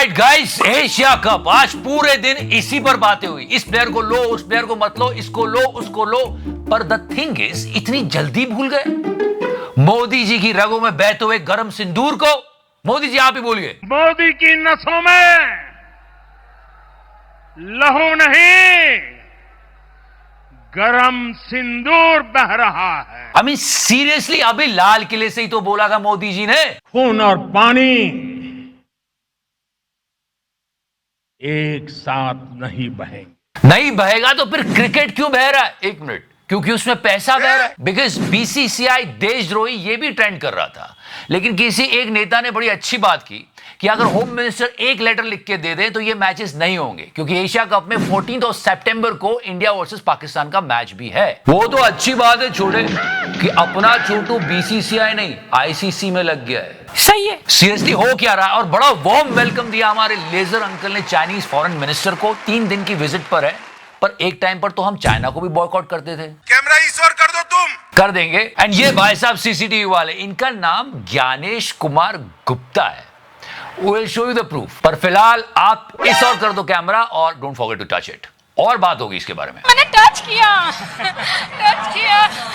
Alright guys, Asia cup आज पूरे दिन इसी पर बातें हुई। इस प्लेयर को लो, उस प्लेयर को मत लो, इसको लो, उसको लो। पर द थिंग इज, इतनी जल्दी भूल गए मोदी जी की रगों में बहते हुए गर्म सिंदूर को। मोदी जी आप ही बोलिए। मोदी की नसों में लहू नहीं, गरम सिंदूर बह रहा है। आई मीन सीरियसली, अभी लाल किले से ही तो बोला था मोदी जी ने, खून और पानी एक साथ नहीं बहेंगे। नहीं बहेगा तो फिर क्रिकेट क्यों बह रहा है? एक मिनट, क्योंकि उसमें पैसा बह रहा है। बिकॉज बीसीसीआई देशद्रोही ये भी ट्रेंड कर रहा था, लेकिन किसी एक नेता ने बड़ी अच्छी बात की कि अगर होम मिनिस्टर एक लेटर लिख के दे दें तो ये मैचेस नहीं होंगे, क्योंकि एशिया कप में 14 सितंबर को इंडिया वर्सेस पाकिस्तान का मैच भी है। वो तो अच्छी बात है, छोड़े कि अपना छोटू बीसीसीआई नहीं आईसीसी में लग गया है। सही है। सीरियसली हो क्या रहा है? और बड़ा वार्म वेलकम दिया हमारे लेजर अंकल ने चाइनीज फॉरेन मिनिस्टर को। 3 दिन की विजिट पर है, पर एक टाइम पर तो हम चाइना को भी बॉयकॉट करते थे। कैमरा इस ओर कर दो, तुम कर देंगे। एंड ये भाई साहब सीसीटीवी वाले, इनका नाम ज्ञानेश कुमार गुप्ता है। We'll show you the proof। पर फिलहाल आप इस और कर दो कैमरा और don't forget to touch it. और बात होगी इसके बारे में। मैंने टच किया।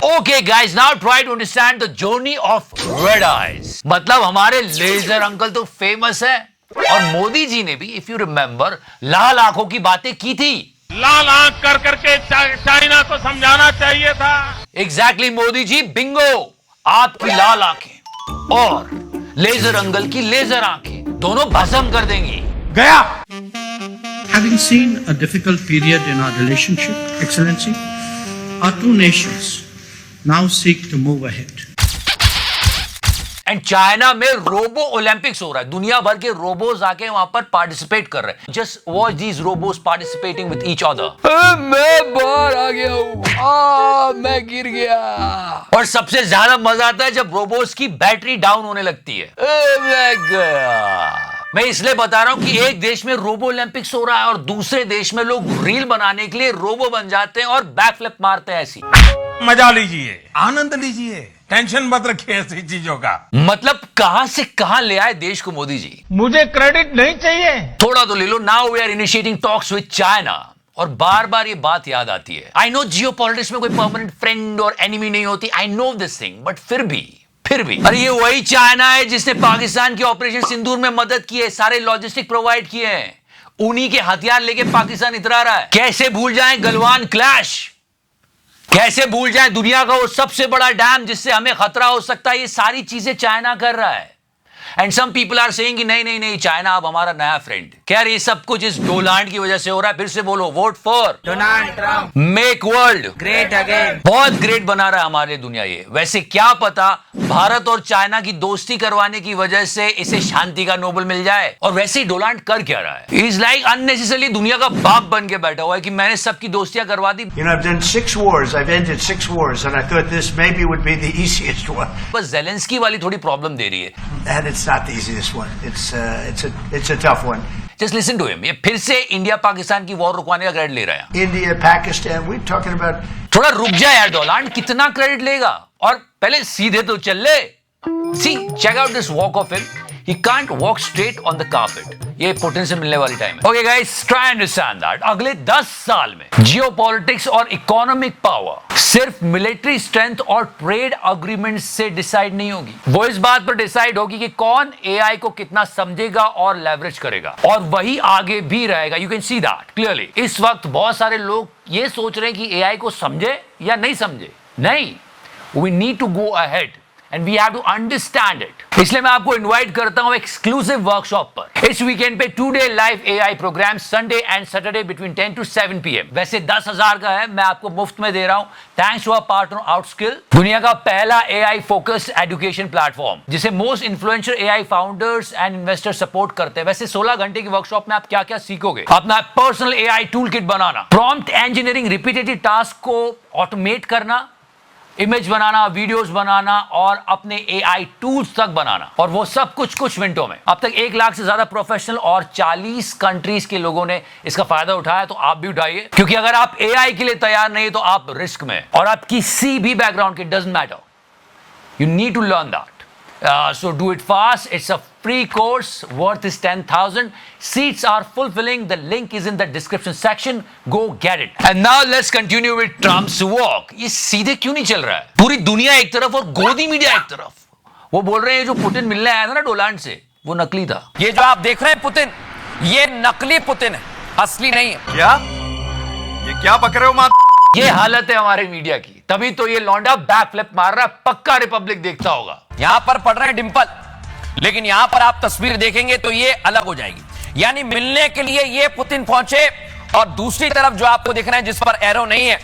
Okay guys, now try to understand the journey of red eyes. मतलब हमारे लेजर अंकल तो फेमस है, और मोदी जी ने भी, इफ यू रिमेंबर, लाल आंखों की बातें की थी। लाल आंख कर करके चाइना को समझाना चाहिए था। Exactly Modi ji, Bingo. आपकी लाल आंखें और लेजर अंकल की लेजर आंखें दोनों भस्म कर देंगी। गया। Having seen a difficult period in our relationship, Excellency, our two nations now seek to move ahead. And China में रोबो ओलंपिक्स हो रहा है। दुनिया भर के रोबोज आके वहां पर पार्टिसिपेट कर रहे हैं। Just watch these robots participating with each other. मैं बाहर आ गया हूं, मैं गिर गया। और सबसे ज्यादा मजा आता है जब रोबोज की बैटरी डाउन होने लगती है। मैं गया। मैं इसलिए बता रहा हूं कि एक देश में रोबो ओलंपिक्स हो रहा है और दूसरे देश में लोग रील बनाने के लिए रोबो बन जाते हैं और बैकफ्लिप मारते हैं। ऐसी मजा लीजिए, आनंद लीजिए, टेंशन मत रखिए ऐसी चीजों का। मतलब कहां से कहां ले आए देश को मोदी जी। मुझे क्रेडिट नहीं चाहिए, थोड़ा तो ले लो। Now we are initiating talks with China. और बार बार ये बात याद आती है। आई नो जियोपॉलिटिक्स में कोई परमानेंट फ्रेंड और एनिमी नहीं होती, I know this thing, but फिर भी अरे ये वही चाइना है जिसने पाकिस्तान के ऑपरेशन सिंदूर में मदद की है, सारे लॉजिस्टिक प्रोवाइड किए हैं। उन्हीं के हथियार लेके पाकिस्तान इतरा रहा है। कैसे भूल जाएं गलवान क्लैश, कैसे भूल जाएं दुनिया का वो सबसे बड़ा डैम जिससे हमें खतरा हो सकता है। ये सारी चीजें चाइना कर रहा है। And some people are saying कि नहीं नहीं नहीं, चाइना अब हमारा नया फ्रेंड। क्या ये सब कुछ इस डोनाल्ड की वजह से हो रहा है? फिर से बोलो, vote for Donald Trump, make world great again. बहुत ग्रेट बना रहा है हमारे दुनिया ये। वैसे क्या पता भारत और चाइना की दोस्ती करवाने की वजह से इसे शांति का नोबेल मिल जाए। और वैसे ही डोनाल्ड कर क्या रहा है? इज लाइक अननेसेसरली दुनिया का बाप बन के बैठा हुआ है कि मैंने सबकी दोस्तियां करवा दी। You know, I've done 6 wars. I've ended 6 wars, and I thought this maybe would be the easiest one. बस जेलेंस्की वाली थोड़ी प्रॉब्लम दे रही है। And it's not the easiest one. It's a tough one. Just listen to him. ये फिर से India Pakistan की war रुकवाने का क्रेडिट ले रहा है। India, Pakistan, we're talking about. थोड़ा रुक जाए यार डोनाल्ड, कितना क्रेडिट लेगा? और पहले सीधे तो चल ले। See, check out this walk of him. He can't walk straight on the carpet. ये पुतिन से मिलने वाली टाइम है। Okay guys, try and understand that। अगले 10 साल में जियोपॉलिटिक्स और इकोनॉमिक पावर सिर्फ मिलिट्री स्ट्रेंथ और ट्रेड अग्रीमेंट से डिसाइड नहीं होगी। वो इस बात पर डिसाइड होगी कि कौन एआई को कितना समझेगा और लेवरेज करेगा, और वही आगे भी रहेगा। You can see that clearly. इस वक्त बहुत सारे लोग ये सोच रहे हैं कि एआई को समझे या नहीं समझे। नहीं, we need to go ahead and we have to understand it। इसलिए मैं आपको इनवाइट करता हूं एक्सक्लूसिव वर्कशॉप पर इस वीकेंड पे 2-day live AI programme Sunday and Saturday between 10 to 7 PM। वैसे 10,000 का है, मैं आपको मुफ्त में दे रहा हूं थैंक्स टू आवर पार्टनर आउटस्किल, दुनिया का पहला एआई फोकस्ड एजुकेशन प्लेटफॉर्म जिसे most influential AI founders and investors support करते हैं। वैसे 16 घंटे की वर्कशॉप में आप क्या क्या सीखोगे? अपना पर्सनल एआई टूल किट बनाना, प्रॉम्प्ट इंजीनियरिंग, रिपीटेटिव टास्क को ऑटोमेट करना, इमेज बनाना, वीडियोस बनाना और अपने एआई टूल्स तक बनाना, और वो सब कुछ मिनटों में। अब तक 1 लाख से ज्यादा प्रोफेशनल और 40 कंट्रीज के लोगों ने इसका फायदा उठाया, तो आप भी उठाइए। क्योंकि अगर आप एआई के लिए तैयार नहीं तो आप रिस्क में। और आप किसी भी बैकग्राउंड के, doesn't matter, you need to learn that. So do it fast. It's a free course. Worth is 10,000. Seats are fulfilling. The link is in the description section. Go get it. And now let's continue with Trump's walk. ये सीधे क्यों नहीं चल रहा है? पूरी दुनिया एक तरफ और गोदी मीडिया एक तरफ. वो बोल रहे हैं जो पुतिन मिलने आया था ना डोलांड से, वो नकली था. ये जो आप देख रहे हैं पुतिन, ये नकली पुतिन है, असली नहीं है। क्या? ये क्या बक रहे हो माँ? ये हालत है हमारे मीडिया की, तभी तो ये लौंडा बैक फ्लिप मार रहा है, पक्का रिपब्लिक देखता होगा। यहां पर पड़ रहे हैं डिंपल, लेकिन यहां पर आप तस्वीर देखेंगे तो ये अलग हो जाएगी। यानी मिलने के लिए ये पुतिन पहुंचे और दूसरी तरफ जो आपको दिख रहा है जिस पर एरो नहीं है,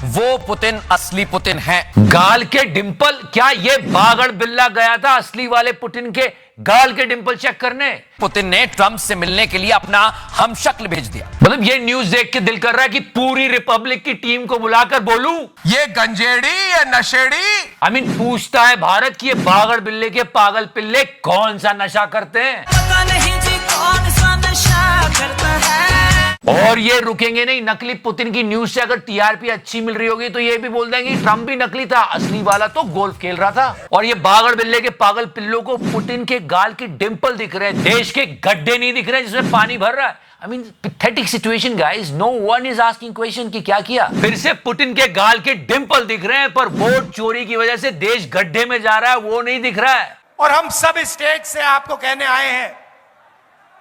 वो पुतिन असली पुतिन है। गाल के डिंपल, क्या ये बागड़ बिल्ला गया था असली वाले पुतिन के गाल के डिंपल चेक करने? पुतिन ने ट्रंप से मिलने के लिए अपना हमशक्ल भेज दिया। मतलब ये न्यूज देख के दिल कर रहा है कि पूरी रिपब्लिक की टीम को बुलाकर बोलूं, ये गंजेड़ी या नशेड़ी? I mean, पूछता है भारत की ये बागड़ बिल्ले के पागल पिल्ले कौन सा नशा करते हैं, पता नहीं जी कौन सा नशा करता है। और ये रुकेंगे नहीं। नकली पुतिन की न्यूज से अगर टीआरपी अच्छी मिल रही होगी तो ये भी बोल देंगे ट्रंप भी नकली था, असली वाला तो गोल्फ खेल रहा था। और ये बागड़ बिल्ले के पागल पिल्लों को पुतिन के गाल की डिंपल दिख रहे हैं, देश के गड्ढे नहीं दिख रहे हैं जिसमें पानी भर रहा है। I mean, pathetic situation, guys. No one is asking question कि क्या किया। फिर से पुतिन के गाल के डिंपल दिख रहे हैं, पर वोट चोरी की वजह से देश गड्ढे में जा रहा है वो नहीं दिख रहा है। और हम सब स्टेट से आपको कहने आए हैं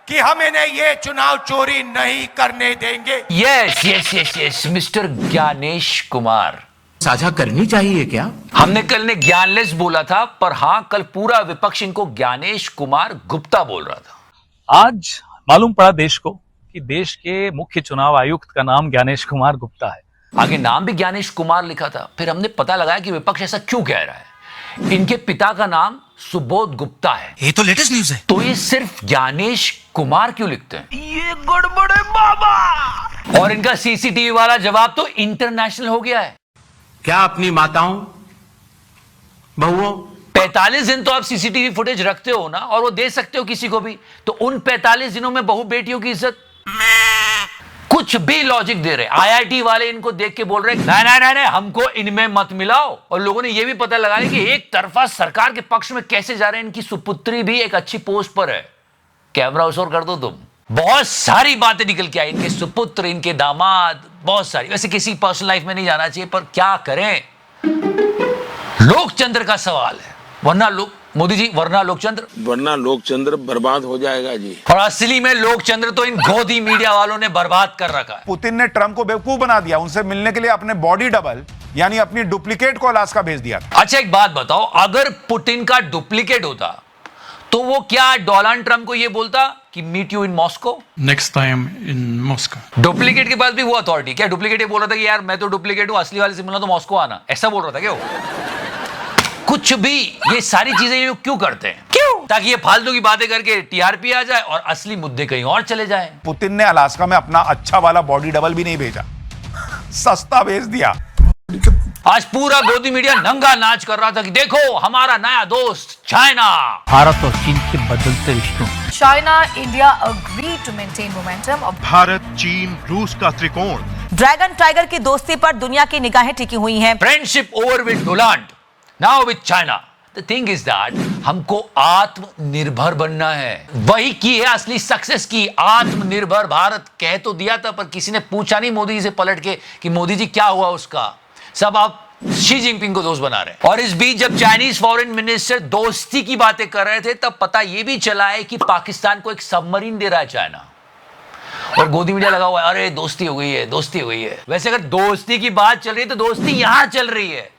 कि हम इन्हें ये चुनाव चोरी नहीं करने देंगे। Yes yes yes yes, mister Gyanesh Kumar. साझा करनी चाहिए क्या? हमने कल ने ज्ञानलेस बोला था, पर हाँ, कल पूरा विपक्ष इनको ज्ञानेश कुमार गुप्ता बोल रहा था। आज मालूम पड़ा देश को कि देश के मुख्य चुनाव आयुक्त का नाम ज्ञानेश कुमार गुप्ता है। आगे नाम भी ज्ञानेश कुमार लिखा था। फिर हमने पता लगाया कि विपक्ष ऐसा क्यों कह रहा है। इनके पिता का नाम सुबोध गुप्ता है। ये तो लेटेस्ट न्यूज है। तो ये सिर्फ ज्ञानेश कुमार क्यों लिखते हैं? ये गड़बड़े बाबा। और इनका सीसीटीवी वाला जवाब तो इंटरनेशनल हो गया है। क्या अपनी माताओं बहुओं 45 दिन तो आप सीसीटीवी फुटेज रखते हो ना, और वो दे सकते हो किसी को भी, तो उन 45 दिनों में बहू बेटियों की इज्जत, कुछ भी लॉजिक दे रहे। आईआईटी वाले इनको देख के बोल रहे नहीं नहीं नहीं, हमको इनमें मत मिलाओ। और लोगों ने ये भी पता लगाया कि एक तरफा सरकार के पक्ष में कैसे जा रहे हैं। इनकी सुपुत्री भी एक अच्छी पोस्ट पर है। कैमरा उस और कर दो तुम। बहुत सारी बातें निकल के आई, इनके सुपुत्र, इनके दामाद, बहुत सारी। वैसे किसी पर्सनल लाइफ में नहीं जाना चाहिए, पर क्या करें, लोकचंद्र का सवाल है। वरना मोदी जी, वरना लोकचंद्र बर्बाद हो जाएगा जी। और असली में लोकचंद्र तो इन गोदी मीडिया वालों ने बर्बाद कर रखा है। पुतिन ने ट्रंप को बेवकूफ बना दिया, उनसे मिलने के लिए अपने बॉडी डबल यानी अपनी डुप्लीकेट को अलास्का भेज दिया। अच्छा एक बात बताओ, अगर पुतिन का डुप्लीकेट होता तो वो क्या डोनाल्ड ट्रंप को ये बोलता कि meet you in Moscow Next time in Moscow. डुप्लीकेट के पास भी वो अथॉरिटी, क्या डुप्लीकेट ये बोल रहा था कि यार मैं तो डुप्लीकेट हूं, असली वाले से मिलना तो मॉस्को आना, ऐसा बोल रहा था क्या वो? कुछ भी। ये सारी चीजें ये क्यों करते हैं? क्यों? ताकि ये फालतू की बातें करके टीआरपी आ जाए और असली मुद्दे कहीं और चले जाएं। पुतिन ने अलास्का में अपना अच्छा वाला बॉडी डबल भी नहीं भेजा, सस्ता भेज दिया। आज पूरा गोदी मीडिया नंगा नाच कर रहा था कि देखो हमारा नया दोस्त चाइना। भारत और चीन के बदलते रिश्तों, China, India agree to maintain momentum of Bharat, चीन, रूस का त्रिकोण। ड्रैगन टाइगर की दोस्ती पर दुनिया की निगाहें टिकी हुई हैं। Friendship over with Donald, now with China. The thing is that हमको आत्मनिर्भर बनना है। वही की है असली सक्सेस की, आत्मनिर्भर भारत। कह तो दिया था, पर किसी ने पूछा नहीं मोदी जी से पलट के कि मोदी जी क्या हुआ उसका। सब आप शी जिनपिंग को दोस्त बना रहे हैं। और इस बीच जब चाइनीज फॉरेन मिनिस्टर दोस्ती की बातें कर रहे थे, तब पता यह भी चला है कि पाकिस्तान को एक सबमरीन दे रहा है चाइना। और गोदी मीडिया लगा हुआ है, अरे दोस्ती हो गई है, दोस्ती हो गई है। वैसे अगर दोस्ती की बात चल रही है तो दोस्ती यहां चल रही है।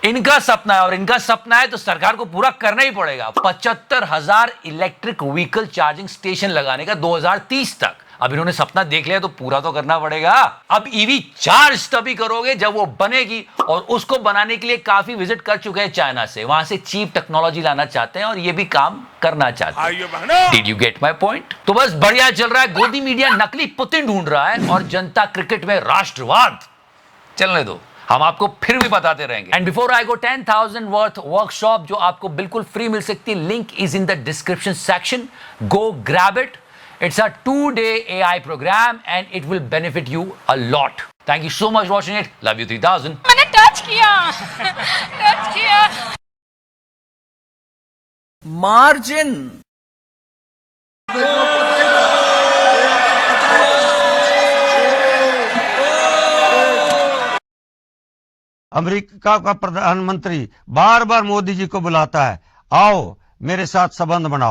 इनका सपना है, और इनका सपना है तो सरकार को पूरा करना ही पड़ेगा। 75,000 इलेक्ट्रिक व्हीकल चार्जिंग स्टेशन लगाने का 2030 तक। अब इन्होंने सपना देख लिया तो पूरा तो करना पड़ेगा। अब ईवी चार्ज तभी करोगे जब वो बनेगी, और उसको बनाने के लिए काफी विजिट कर चुके हैं चाइना से। वहां से चीप टेक्नोलॉजी लाना चाहते हैं और ये भी काम करना चाहते हैं। Did you get my point? तो बस बढ़िया चल रहा है। गोदी मीडिया नकली पुतिन ढूंढ रहा है और जनता क्रिकेट में राष्ट्रवाद। चलने दो, हम आपको फिर भी बताते रहेंगे। And before I go, 10,000 worth workshop जो आपको बिल्कुल फ्री मिल सकती है, link is in the description section. Go grab it. It's a 2-day AI program and it will benefit you a lot. Thank you so much for watching it. Love you 3000. मैंने touch किया margin. America का प्रधानमंत्री बार बार मोदी जी को बुलाता है, आओ मेरे साथ संबंध बनाओ।